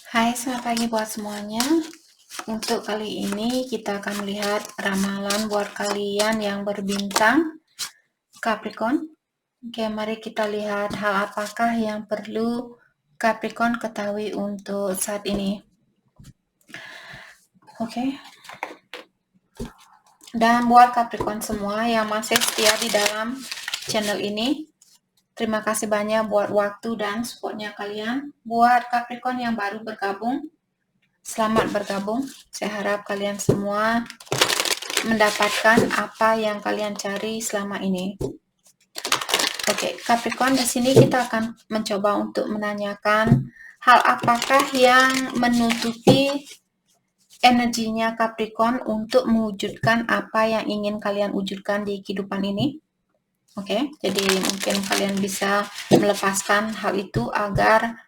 Hai, selamat pagi buat semuanya. Untuk kali ini kita akan melihat ramalan buat kalian yang berbintang Capricorn. Oke, mari kita lihat hal apakah yang perlu Capricorn ketahui untuk saat ini. Oke. Dan buat Capricorn semua yang masih setia di dalam channel ini, terima kasih banyak buat waktu dan supportnya kalian. Buat Capricorn yang baru bergabung, selamat bergabung. Saya harap kalian semua mendapatkan apa yang kalian cari selama ini. Oke, Capricorn, di sini kita akan mencoba untuk menanyakan hal apakah yang menutupi energinya Capricorn untuk mewujudkan apa yang ingin kalian wujudkan di kehidupan ini. Oke, jadi mungkin kalian bisa melepaskan hal itu agar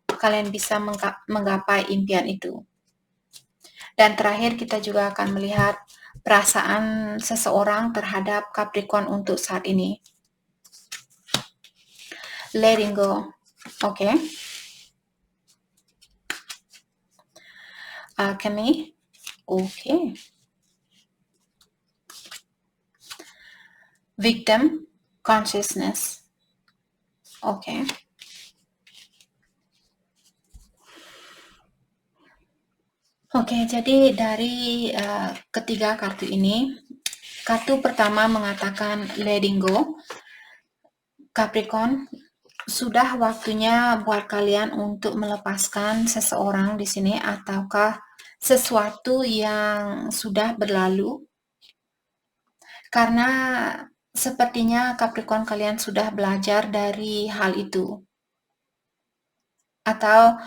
kalian bisa menggapai impian itu. Dan terakhir kita juga akan melihat perasaan seseorang terhadap Capricorn untuk saat ini. Letting go. Oke. Alchemy. Oke. Victim consciousness. Oke. Oke, jadi dari ketiga kartu ini, kartu pertama mengatakan letting go. Capricorn, sudah waktunya buat kalian untuk melepaskan seseorang di sini ataukah sesuatu yang sudah berlalu. Karena sepertinya Capricorn kalian sudah belajar dari hal itu. Atau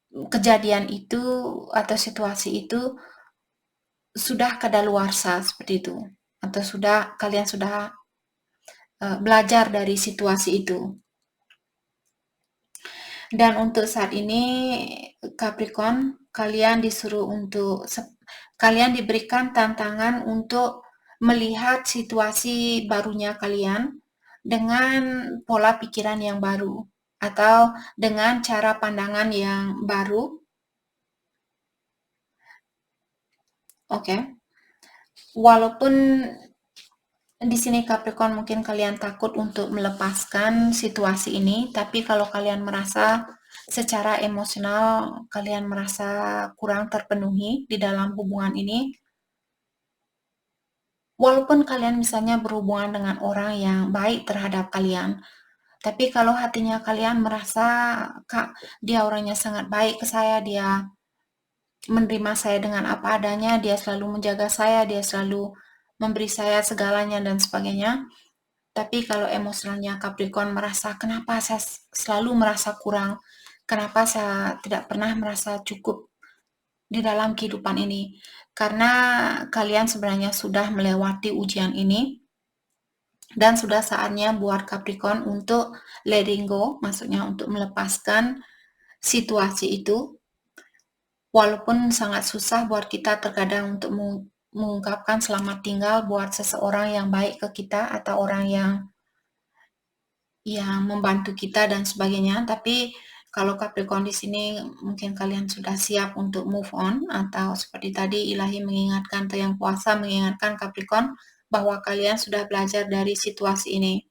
kejadian itu atau situasi itu sudah kadaluarsa seperti itu. Atau kalian sudah belajar dari situasi itu. Dan untuk saat ini Capricorn, kalian diberikan tantangan untuk melihat situasi barunya kalian dengan pola pikiran yang baru atau dengan cara pandangan yang baru. Oke. Walaupun di sini Capricorn mungkin kalian takut untuk melepaskan situasi ini, tapi kalau kalian merasa secara emosional kalian merasa kurang terpenuhi di dalam hubungan ini, walaupun kalian misalnya berhubungan dengan orang yang baik terhadap kalian, tapi kalau hatinya kalian merasa, Kak, dia orangnya sangat baik ke saya, dia menerima saya dengan apa adanya, dia selalu menjaga saya, dia selalu memberi saya segalanya dan sebagainya. Tapi kalau emosionalnya Capricorn merasa, kenapa saya selalu merasa kurang, kenapa saya tidak pernah merasa cukup di dalam kehidupan ini. Karena kalian sebenarnya sudah melewati ujian ini, dan sudah saatnya buat Capricorn untuk letting go, maksudnya untuk melepaskan situasi itu. Walaupun sangat susah buat kita terkadang untuk mengungkapkan selamat tinggal buat seseorang yang baik ke kita atau orang yang membantu kita dan sebagainya, tapi kalau Capricorn di sini mungkin kalian sudah siap untuk move on, atau seperti tadi ilahi mengingatkan atau yang kuasa mengingatkan Capricorn bahwa kalian sudah belajar dari situasi ini.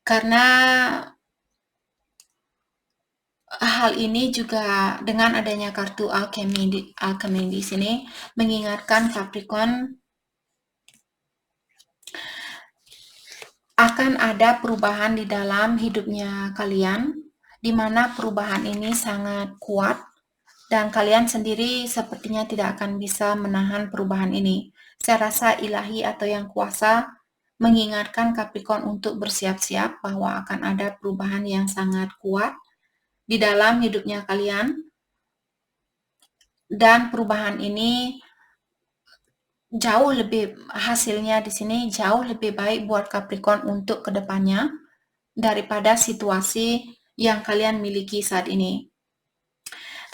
Karena hal ini juga dengan adanya kartu Alchemy di sini mengingatkan Capricorn akan ada perubahan di dalam hidupnya kalian, di mana perubahan ini sangat kuat dan kalian sendiri sepertinya tidak akan bisa menahan perubahan ini. Saya rasa ilahi atau yang kuasa mengingatkan Capricorn untuk bersiap-siap bahwa akan ada perubahan yang sangat kuat di dalam hidupnya kalian, dan perubahan ini hasilnya di sini jauh lebih baik buat Capricorn untuk kedepannya daripada situasi yang kalian miliki saat ini.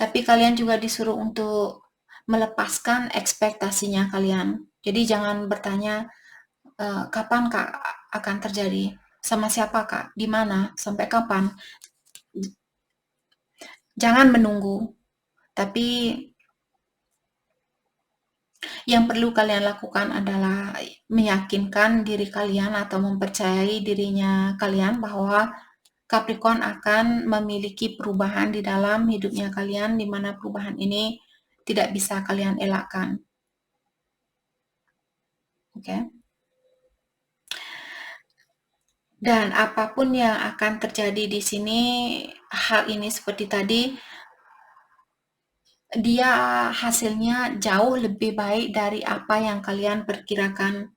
Tapi kalian juga disuruh untuk melepaskan ekspektasinya kalian. Jadi jangan bertanya, kapan Kak akan terjadi? Sama siapa Kak? Di mana? Sampai kapan? Jangan menunggu, tapi yang perlu kalian lakukan adalah meyakinkan diri kalian atau mempercayai dirinya kalian bahwa Capricorn akan memiliki perubahan di dalam hidupnya kalian, di mana perubahan ini tidak bisa kalian elakkan. Oke. Dan apapun yang akan terjadi di sini, hal ini seperti tadi, dia hasilnya jauh lebih baik dari apa yang kalian perkirakan.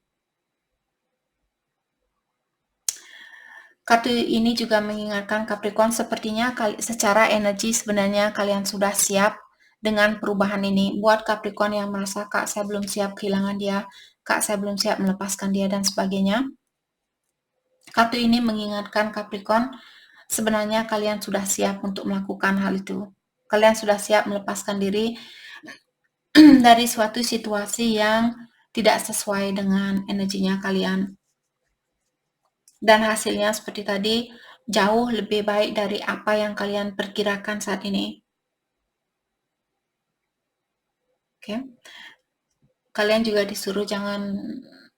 Kartu ini juga mengingatkan Capricorn sepertinya secara energi sebenarnya kalian sudah siap dengan perubahan ini. Buat Capricorn yang merasa, Kak saya belum siap kehilangan dia, Kak saya belum siap melepaskan dia dan sebagainya. Kartu ini mengingatkan Capricorn sebenarnya kalian sudah siap untuk melakukan hal itu. Kalian sudah siap melepaskan diri dari suatu situasi yang tidak sesuai dengan energinya kalian. Dan hasilnya seperti tadi, jauh lebih baik dari apa yang kalian perkirakan saat ini. Oke. Kalian juga disuruh jangan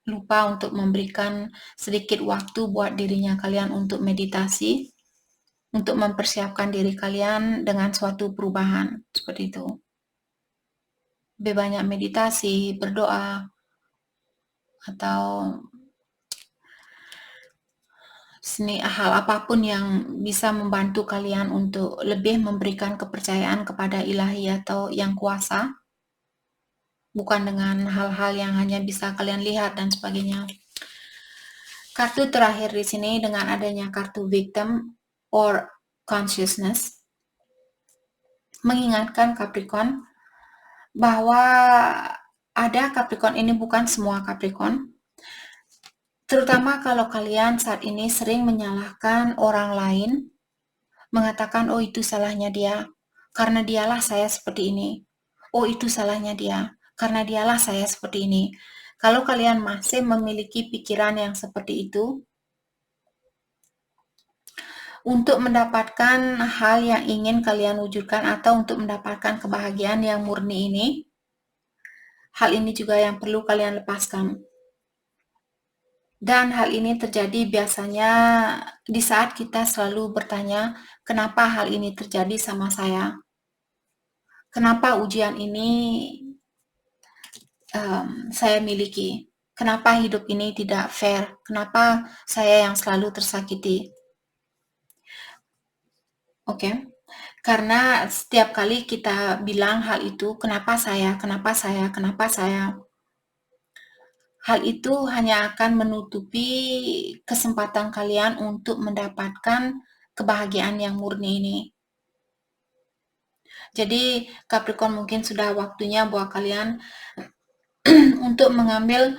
lupa untuk memberikan sedikit waktu buat dirinya kalian untuk meditasi, untuk mempersiapkan diri kalian dengan suatu perubahan, seperti itu. Lebih banyak meditasi, berdoa, atau hal apapun yang bisa membantu kalian untuk lebih memberikan kepercayaan kepada ilahi atau yang kuasa, bukan dengan hal-hal yang hanya bisa kalian lihat dan sebagainya. Kartu terakhir di sini dengan adanya kartu victim or consciousness mengingatkan Capricorn bahwa ada Capricorn, ini bukan semua Capricorn, terutama kalau kalian saat ini sering menyalahkan orang lain, mengatakan, oh itu salahnya dia, karena dialah saya seperti ini. Oh itu salahnya dia, karena dialah saya seperti ini. Kalau kalian masih memiliki pikiran yang seperti itu, untuk mendapatkan hal yang ingin kalian wujudkan atau untuk mendapatkan kebahagiaan yang murni ini, hal ini juga yang perlu kalian lepaskan. Dan hal ini terjadi biasanya di saat kita selalu bertanya, kenapa hal ini terjadi sama saya? Kenapa ujian ini saya miliki? Kenapa hidup ini tidak fair? Kenapa saya yang selalu tersakiti? Oke. Karena setiap kali kita bilang hal itu, kenapa saya, kenapa saya, kenapa saya, hal itu hanya akan menutupi kesempatan kalian untuk mendapatkan kebahagiaan yang murni ini. Jadi Capricorn mungkin sudah waktunya buat kalian untuk mengambil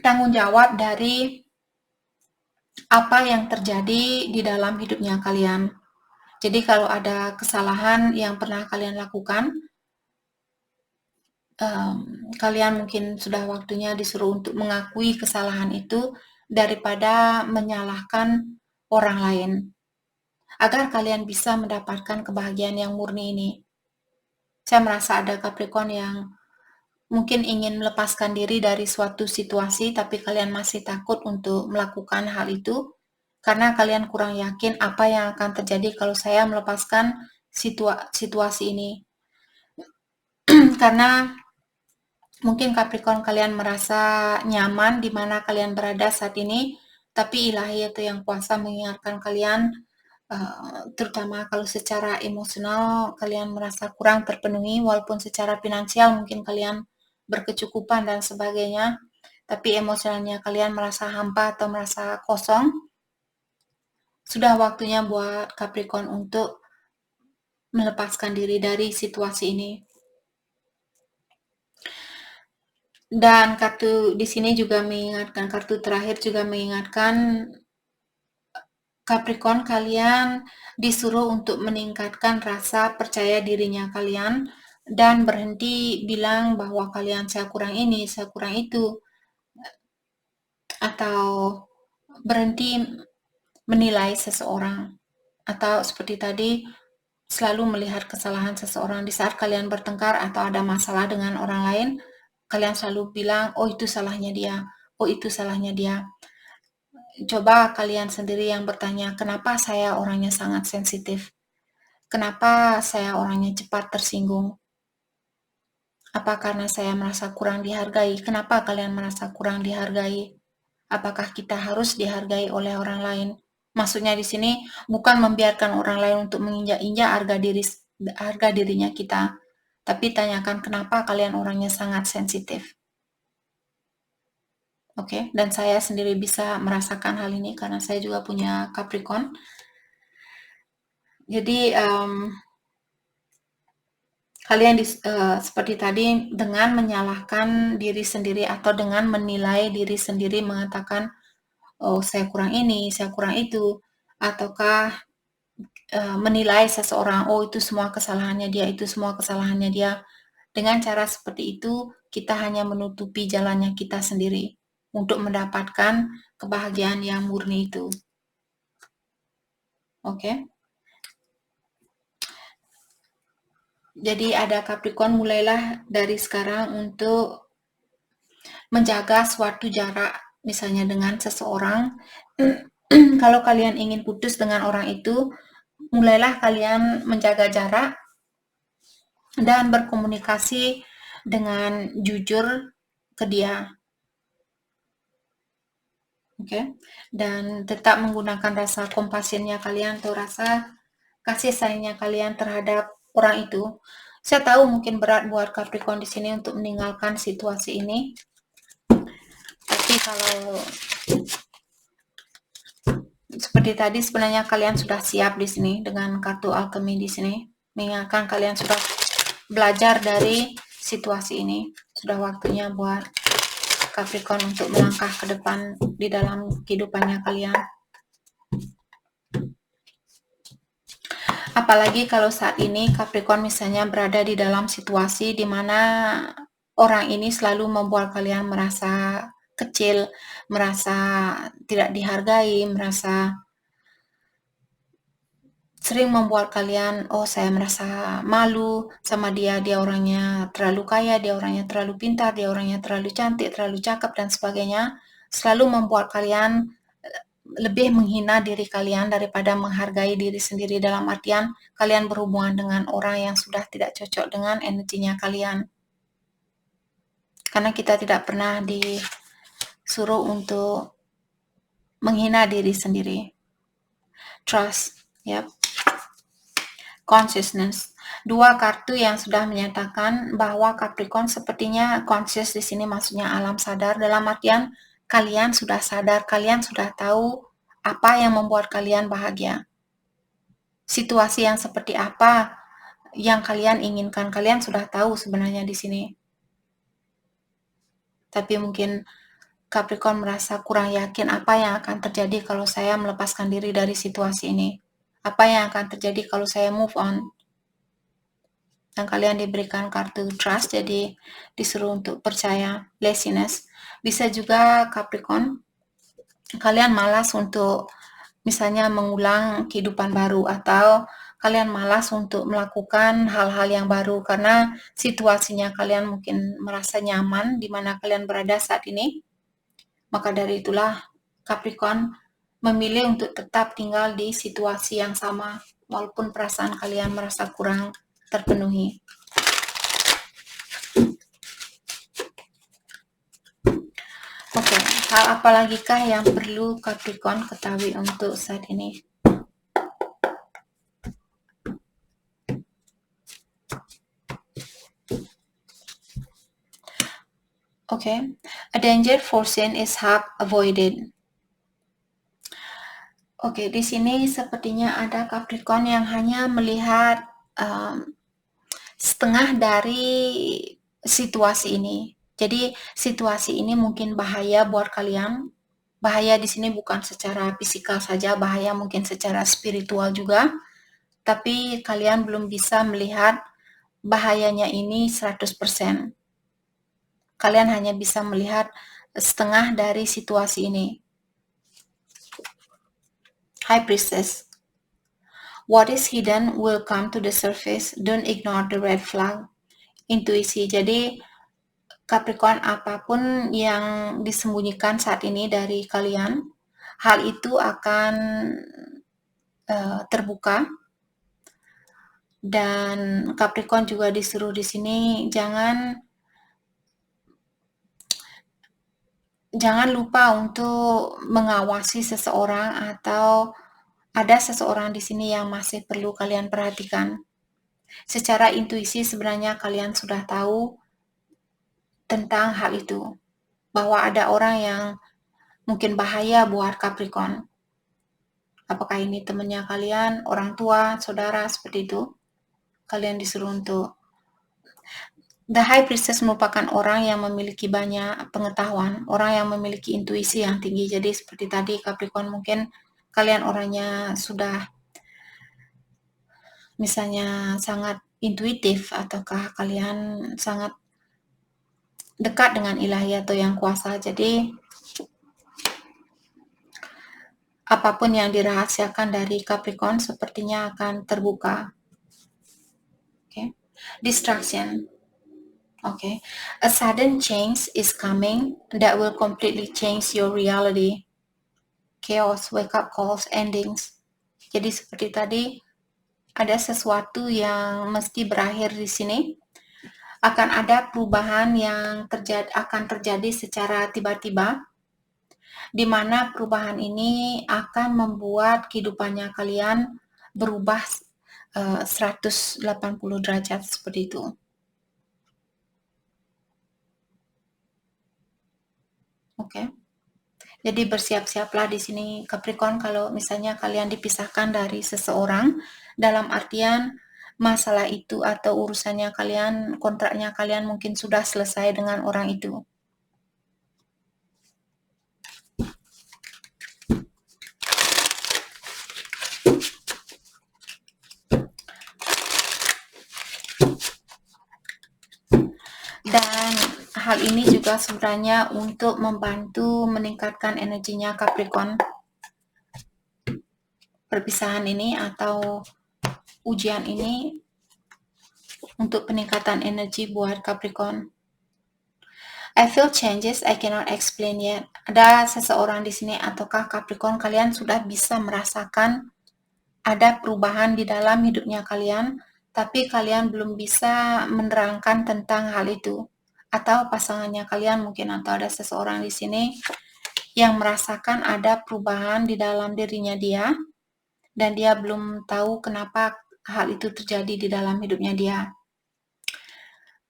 tanggung jawab dari apa yang terjadi di dalam hidupnya kalian. Jadi kalau ada kesalahan yang pernah kalian lakukan, kalian mungkin sudah waktunya disuruh untuk mengakui kesalahan itu daripada menyalahkan orang lain, agar kalian bisa mendapatkan kebahagiaan yang murni ini. Saya merasa ada Capricorn yang mungkin ingin melepaskan diri dari suatu situasi, tapi kalian masih takut untuk melakukan hal itu, karena kalian kurang yakin apa yang akan terjadi kalau saya melepaskan situasi ini. Karena mungkin Capricorn kalian merasa nyaman di mana kalian berada saat ini, tapi ilahi atau yang kuasa mengingatkan kalian, terutama kalau secara emosional kalian merasa kurang terpenuhi, walaupun secara finansial mungkin kalian berkecukupan dan sebagainya, tapi emosionalnya kalian merasa hampa atau merasa kosong. Sudah waktunya buat Capricorn untuk melepaskan diri dari situasi ini. Dan kartu di sini juga mengingatkan, kartu terakhir juga mengingatkan Capricorn kalian disuruh untuk meningkatkan rasa percaya dirinya kalian dan berhenti bilang bahwa kalian saya kurang ini, saya kurang itu, atau berhenti menilai seseorang. Atau seperti tadi, selalu melihat kesalahan seseorang. Di saat kalian bertengkar atau ada masalah dengan orang lain, kalian selalu bilang, oh itu salahnya dia, oh itu salahnya dia. Coba kalian sendiri yang bertanya, kenapa saya orangnya sangat sensitif? Kenapa saya orangnya cepat tersinggung? Apa karena saya merasa kurang dihargai? Kenapa kalian merasa kurang dihargai? Apakah kita harus dihargai oleh orang lain? Maksudnya di sini bukan membiarkan orang lain untuk menginjak-injak harga dirinya kita, tapi tanyakan kenapa kalian orangnya sangat sensitif. Oke, dan saya sendiri bisa merasakan hal ini karena saya juga punya Capricorn. Jadi kalian seperti tadi dengan menyalahkan diri sendiri atau dengan menilai diri sendiri mengatakan, oh saya kurang ini, saya kurang itu, ataukah menilai seseorang, oh itu semua kesalahannya dia, itu semua kesalahannya dia. Dengan cara seperti itu, kita hanya menutupi jalannya kita sendiri untuk mendapatkan kebahagiaan yang murni itu. Oke? Jadi ada Capricorn, mulailah dari sekarang untuk menjaga suatu jarak, misalnya dengan seseorang. Kalau kalian ingin putus dengan orang itu, mulailah kalian menjaga jarak dan berkomunikasi dengan jujur ke dia. Oke, dan tetap menggunakan rasa kompasinya kalian atau rasa kasih sayangnya kalian terhadap orang itu. Saya tahu mungkin berat buat Capricorn di sini untuk meninggalkan situasi ini. Tapi kalau seperti tadi sebenarnya kalian sudah siap di sini dengan kartu alchemy di sini. Mengingatkan kalian sudah belajar dari situasi ini. Sudah waktunya buat Capricorn untuk melangkah ke depan di dalam kehidupannya kalian. Apalagi kalau saat ini Capricorn misalnya berada di dalam situasi di mana orang ini selalu membuat kalian merasa kecil, merasa tidak dihargai, merasa sering membuat kalian, oh saya merasa malu sama dia, dia orangnya terlalu kaya, dia orangnya terlalu pintar, dia orangnya terlalu cantik, terlalu cakep, dan sebagainya. Selalu membuat kalian lebih menghina diri kalian daripada menghargai diri sendiri, dalam artian kalian berhubungan dengan orang yang sudah tidak cocok dengan energinya kalian. Karena kita tidak pernah disuruh untuk menghina diri sendiri. Trust, yep. Consciousness. Dua kartu yang sudah menyatakan bahwa Capricorn sepertinya conscious di sini, maksudnya alam sadar, dalam artian kalian sudah sadar, kalian sudah tahu apa yang membuat kalian bahagia. Situasi yang seperti apa yang kalian inginkan, kalian sudah tahu sebenarnya di sini. Tapi mungkin Capricorn merasa kurang yakin apa yang akan terjadi kalau saya melepaskan diri dari situasi ini. Apa yang akan terjadi kalau saya move on. Dan kalian diberikan kartu trust, jadi disuruh untuk percaya. Laziness. Bisa juga Capricorn, kalian malas untuk misalnya mengulang kehidupan baru, atau kalian malas untuk melakukan hal-hal yang baru karena situasinya kalian mungkin merasa nyaman di mana kalian berada saat ini. Maka dari itulah Capricorn memilih untuk tetap tinggal di situasi yang sama walaupun perasaan kalian merasa kurang terpenuhi. Oke, hal apa lagi kah yang perlu Capricorn ketahui untuk saat ini? Okay, a danger foreseen is half avoided. Oke, di sini sepertinya ada Capricorn yang hanya melihat setengah dari situasi ini. Jadi situasi ini mungkin bahaya buat kalian. Bahaya di sini bukan secara fisikal saja, bahaya mungkin secara spiritual juga. Tapi kalian belum bisa melihat bahayanya ini 100%. Kalian hanya bisa melihat setengah dari situasi ini. High Priestess. What is hidden will come to the surface. Don't ignore the red flag. Intuisi. Jadi Capricorn, apapun yang disembunyikan saat ini dari kalian, hal itu akan terbuka. Dan Capricorn juga disuruh di sini jangan lupa untuk mengawasi seseorang, atau ada seseorang di sini yang masih perlu kalian perhatikan. Secara intuisi sebenarnya kalian sudah tahu tentang hal itu, bahwa ada orang yang mungkin bahaya buat Capricorn. Apakah ini temannya kalian, orang tua, saudara, seperti itu. Kalian disuruh untuk The High Priestess merupakan orang yang memiliki banyak pengetahuan, orang yang memiliki intuisi yang tinggi. Jadi seperti tadi Capricorn, mungkin kalian orangnya sudah misalnya sangat intuitif, ataukah kalian sangat dekat dengan ilahi atau yang kuasa. Jadi apapun yang dirahasiakan dari Capricorn sepertinya akan terbuka. Okay. Distraction. Okay. A sudden change is coming that will completely change your reality. Chaos, wake up calls, endings. Jadi seperti tadi, ada sesuatu yang mesti berakhir di sini. Akan ada perubahan yang akan terjadi secara tiba-tiba, di mana perubahan ini akan membuat kehidupannya kalian berubah 180 derajat seperti itu. Oke. Jadi bersiap-siaplah di sini Capricorn kalau misalnya kalian dipisahkan dari seseorang, dalam artian masalah itu atau urusannya kalian, kontraknya kalian mungkin sudah selesai dengan orang itu. Dan hal ini juga sebenarnya untuk membantu meningkatkan energinya Capricorn. Perpisahan ini atau ujian ini untuk peningkatan energi buat Capricorn. I feel changes I cannot explain yet. Ada seseorang di sini, ataukah Capricorn kalian sudah bisa merasakan ada perubahan di dalam hidupnya kalian, tapi kalian belum bisa menerangkan tentang hal itu. Atau pasangannya kalian mungkin, atau ada seseorang di sini yang merasakan ada perubahan di dalam dirinya dia, dan dia belum tahu kenapa hal itu terjadi di dalam hidupnya dia.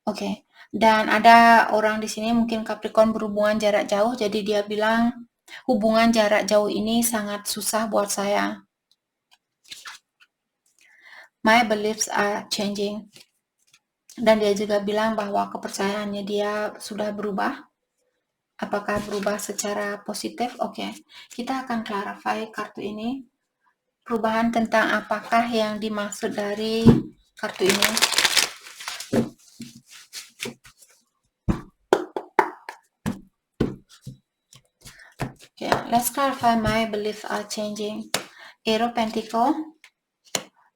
Oke. Dan ada orang di sini mungkin Capricorn berhubungan jarak jauh, jadi dia bilang hubungan jarak jauh ini sangat susah buat saya. My beliefs are changing. Dan dia juga bilang bahwa kepercayaannya dia sudah berubah. Apakah berubah secara positif? Oke. Kita akan clarify kartu ini. Perubahan tentang apakah yang dimaksud dari kartu ini. Okay, let's clarify my beliefs are changing. Eight of Pentacles,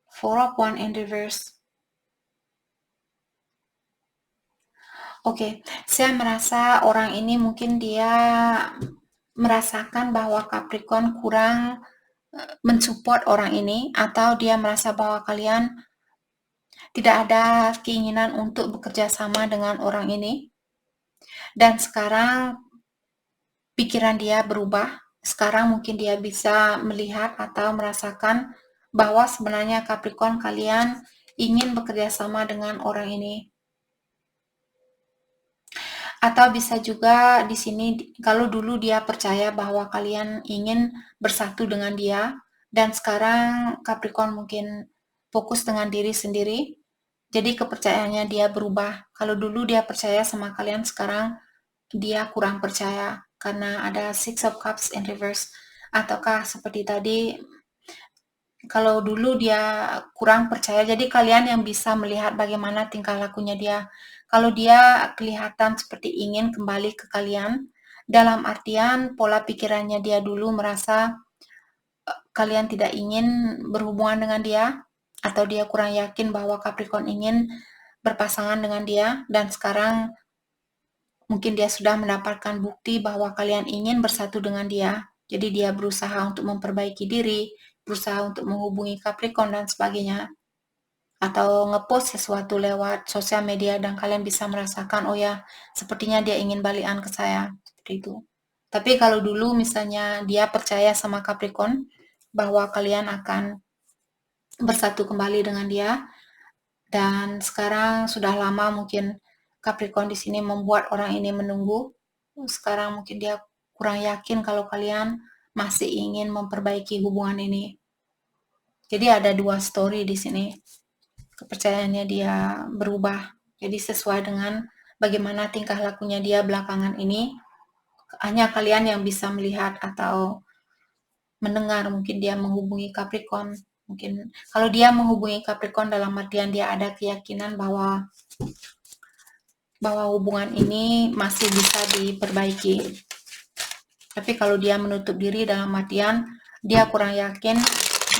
Four of Wands in reverse. Oke, saya merasa orang ini mungkin dia merasakan bahwa Capricorn kurang mensupport orang ini, atau dia merasa bahwa kalian tidak ada keinginan untuk bekerja sama dengan orang ini. Dan sekarang pikiran dia berubah. Sekarang mungkin dia bisa melihat atau merasakan bahwa sebenarnya Capricorn kalian ingin bekerja sama dengan orang ini. Atau bisa juga di sini, kalau dulu dia percaya bahwa kalian ingin bersatu dengan dia, dan sekarang Capricorn mungkin fokus dengan diri sendiri, jadi kepercayaannya dia berubah. Kalau dulu dia percaya sama kalian, sekarang dia kurang percaya karena ada Six of Cups in reverse. Ataukah seperti tadi, kalau dulu dia kurang percaya, jadi kalian yang bisa melihat bagaimana tingkah lakunya dia. Kalau dia kelihatan seperti ingin kembali ke kalian, dalam artian pola pikirannya dia dulu merasa kalian tidak ingin berhubungan dengan dia, atau dia kurang yakin bahwa Capricorn ingin berpasangan dengan dia, dan sekarang mungkin dia sudah mendapatkan bukti bahwa kalian ingin bersatu dengan dia. Jadi dia berusaha untuk memperbaiki diri, berusaha untuk menghubungi Capricorn dan sebagainya. Atau ngepost sesuatu lewat sosial media dan kalian bisa merasakan, oh ya, sepertinya dia ingin balikan ke saya. Seperti itu. Tapi kalau dulu misalnya dia percaya sama Capricorn bahwa kalian akan bersatu kembali dengan dia, dan sekarang sudah lama mungkin Capricorn di sini membuat orang ini menunggu. Sekarang mungkin dia kurang yakin kalau kalian masih ingin memperbaiki hubungan ini. Jadi ada dua story di sini. Kepercayaannya dia berubah. Jadi sesuai dengan bagaimana tingkah lakunya dia belakangan ini. Hanya kalian yang bisa melihat atau mendengar. Mungkin dia menghubungi Capricorn. Mungkin kalau dia menghubungi Capricorn dalam artian dia ada keyakinan bahwa hubungan ini masih bisa diperbaiki. Tapi kalau dia menutup diri dalam artian dia kurang yakin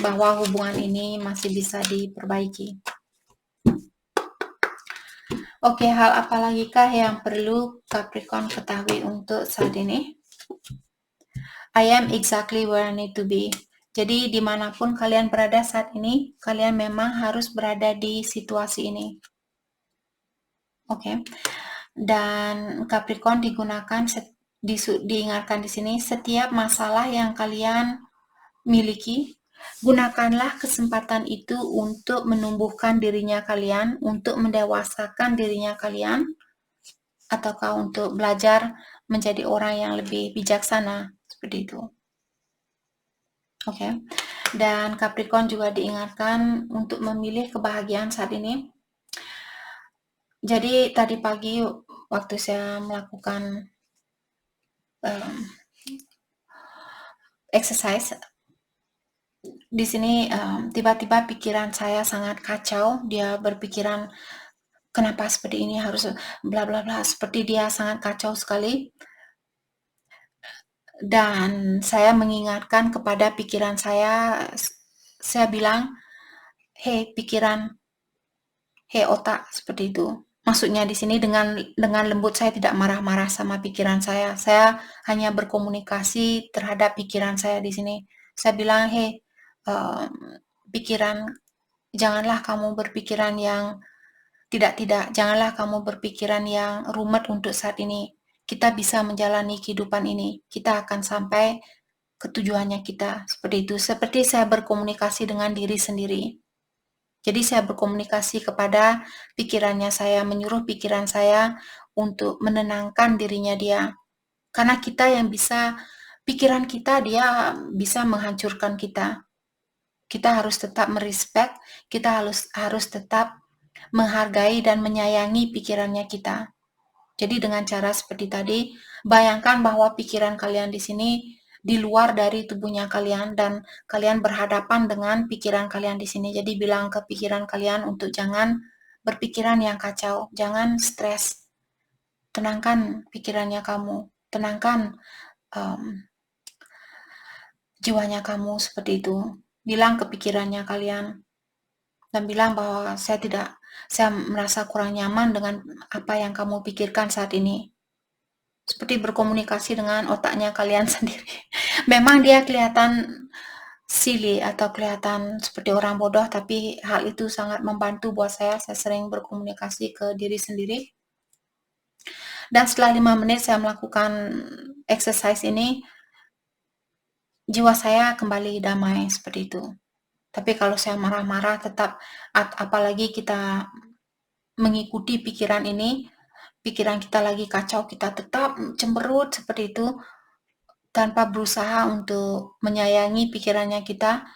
bahwa hubungan ini masih bisa diperbaiki. Oke, hal apa lagi kah yang perlu Capricorn ketahui untuk saat ini? I am exactly where I need to be. Jadi dimanapun kalian berada saat ini, kalian memang harus berada di situasi ini. Oke. Dan Capricorn digunakan diingatkan di sini, setiap masalah yang kalian miliki, gunakanlah kesempatan itu untuk menumbuhkan dirinya kalian, untuk mendewasakan dirinya kalian, ataukah untuk belajar menjadi orang yang lebih bijaksana, seperti itu. Oke. Dan Capricorn juga diingatkan untuk memilih kebahagiaan saat ini. Jadi tadi pagi waktu saya melakukan exercise di sini, tiba-tiba pikiran saya sangat kacau. Dia berpikiran kenapa seperti ini, harus bla bla bla, seperti dia sangat kacau sekali. Dan saya mengingatkan kepada pikiran saya bilang, hei pikiran, hei otak, seperti itu. Maksudnya di sini dengan lembut, saya tidak marah-marah sama pikiran saya. Saya hanya berkomunikasi terhadap pikiran saya di sini. Saya bilang, hei pikiran, janganlah kamu berpikiran yang tidak, janganlah kamu berpikiran yang rumit untuk saat ini. Kita bisa menjalani kehidupan ini. Kita akan sampai ke tujuannya kita. Seperti itu. Seperti saya berkomunikasi dengan diri sendiri. Jadi saya berkomunikasi kepada pikirannya saya, menyuruh pikiran saya untuk menenangkan dirinya dia. Karena kita yang bisa, pikiran kita dia bisa menghancurkan kita. Kita harus tetap merespek, kita harus tetap menghargai dan menyayangi pikirannya kita. Jadi dengan cara seperti tadi, bayangkan bahwa pikiran kalian di sini di luar dari tubuhnya kalian dan kalian berhadapan dengan pikiran kalian di sini. Jadi bilang ke pikiran kalian untuk jangan berpikiran yang kacau, jangan stres. Tenangkan pikirannya kamu, tenangkan jiwanya kamu, seperti itu. Bilang ke pikirannya kalian dan bilang bahwa saya merasa kurang nyaman dengan apa yang kamu pikirkan saat ini. Seperti berkomunikasi dengan otaknya kalian sendiri. Memang dia kelihatan silly atau kelihatan seperti orang bodoh, tapi hal itu sangat membantu buat saya. Saya sering berkomunikasi ke diri sendiri. Dan setelah 5 menit saya melakukan exercise ini, jiwa saya kembali damai, seperti itu. Tapi kalau saya marah-marah tetap, apalagi kita mengikuti pikiran ini, pikiran kita lagi kacau, kita tetap cemberut seperti itu, tanpa berusaha untuk menyayangi pikirannya kita,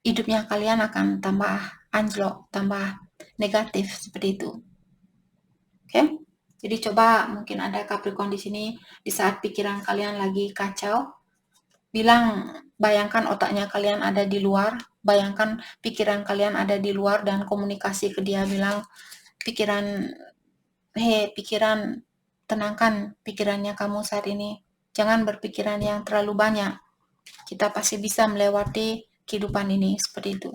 hidupnya kalian akan tambah anjlok, tambah negatif, seperti itu. Oke? Jadi coba, mungkin ada Capricorn di sini, di saat pikiran kalian lagi kacau, bayangkan otaknya kalian ada di luar, bayangkan pikiran kalian ada di luar dan komunikasi ke dia, bilang, pikiran, hei pikiran, tenangkan pikirannya kamu saat ini. Jangan berpikiran yang terlalu banyak. Kita pasti bisa melewati kehidupan ini, seperti itu.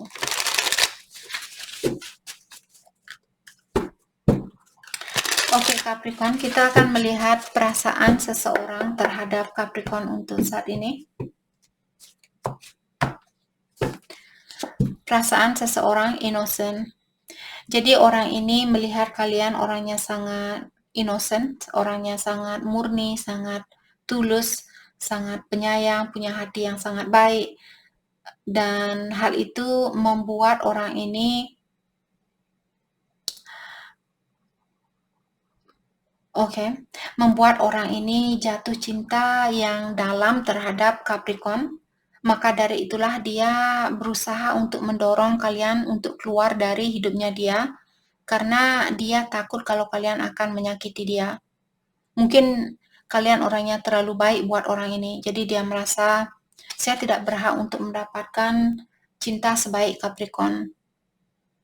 Oke, Capricorn, kita akan melihat perasaan seseorang terhadap Capricorn untuk saat ini. Perasaan seseorang innocent. Jadi orang ini melihat kalian orangnya sangat innocent, orangnya sangat murni, sangat tulus, sangat penyayang, punya hati yang sangat baik. Dan hal itu membuat orang ini membuat orang ini jatuh cinta yang dalam terhadap Capricorn. Maka dari itulah dia berusaha untuk mendorong kalian untuk keluar dari hidupnya dia, karena dia takut kalau kalian akan menyakiti dia. Mungkin kalian orangnya terlalu baik buat orang ini, jadi dia merasa saya tidak berhak untuk mendapatkan cinta sebaik Capricorn.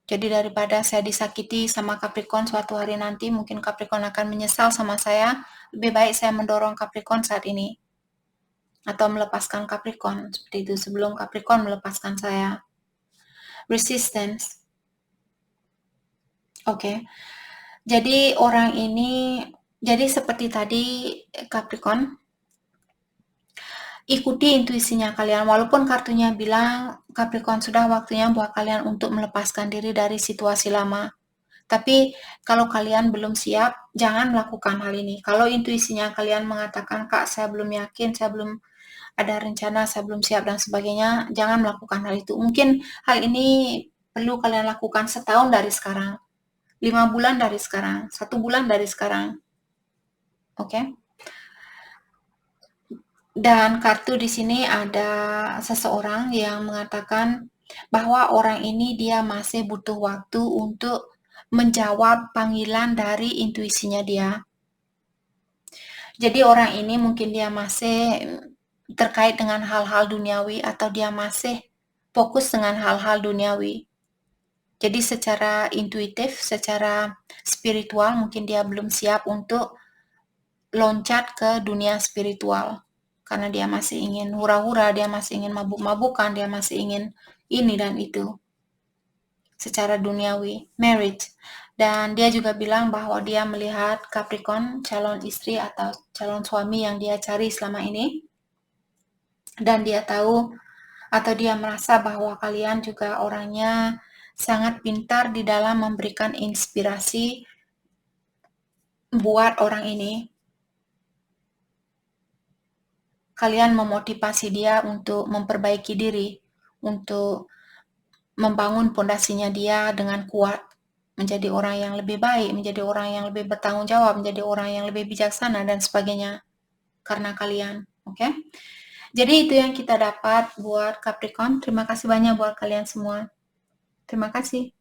Jadi daripada saya disakiti sama Capricorn suatu hari nanti, mungkin Capricorn akan menyesal sama saya, lebih baik saya mendorong Capricorn saat ini. Atau melepaskan Capricorn, seperti itu, sebelum Capricorn melepaskan saya. Resistance. Jadi orang ini, jadi seperti tadi Capricorn, ikuti intuisinya kalian, walaupun kartunya bilang Capricorn sudah waktunya buat kalian untuk melepaskan diri dari situasi lama. Tapi kalau kalian belum siap, jangan melakukan hal ini. Kalau intuisinya kalian mengatakan, Kak, saya belum yakin, saya belum ada rencana, saya belum siap dan sebagainya, jangan melakukan hal itu. Mungkin hal ini perlu kalian lakukan setahun dari sekarang, 5 bulan dari sekarang, 1 bulan dari sekarang. Dan kartu di sini ada seseorang yang mengatakan bahwa orang ini dia masih butuh waktu untuk menjawab panggilan dari intuisinya dia. Jadi orang ini mungkin dia masih terkait dengan hal-hal duniawi atau dia masih fokus dengan hal-hal duniawi. Jadi secara intuitif, secara spiritual mungkin dia belum siap untuk loncat ke dunia spiritual. Karena dia masih ingin hura-hura, dia masih ingin mabuk-mabukan, dia masih ingin ini dan itu. Secara duniawi, marriage. Dan dia juga bilang bahwa dia melihat Capricorn, calon istri atau calon suami yang dia cari selama ini. Dan dia tahu atau dia merasa bahwa kalian juga orangnya sangat pintar di dalam memberikan inspirasi buat orang ini. Kalian memotivasi dia untuk memperbaiki diri, untuk membangun pondasinya dia dengan kuat, menjadi orang yang lebih baik, menjadi orang yang lebih bertanggung jawab, menjadi orang yang lebih bijaksana dan sebagainya karena kalian. Jadi itu yang kita dapat buat Capricorn. Terima kasih banyak buat kalian semua. Terima kasih.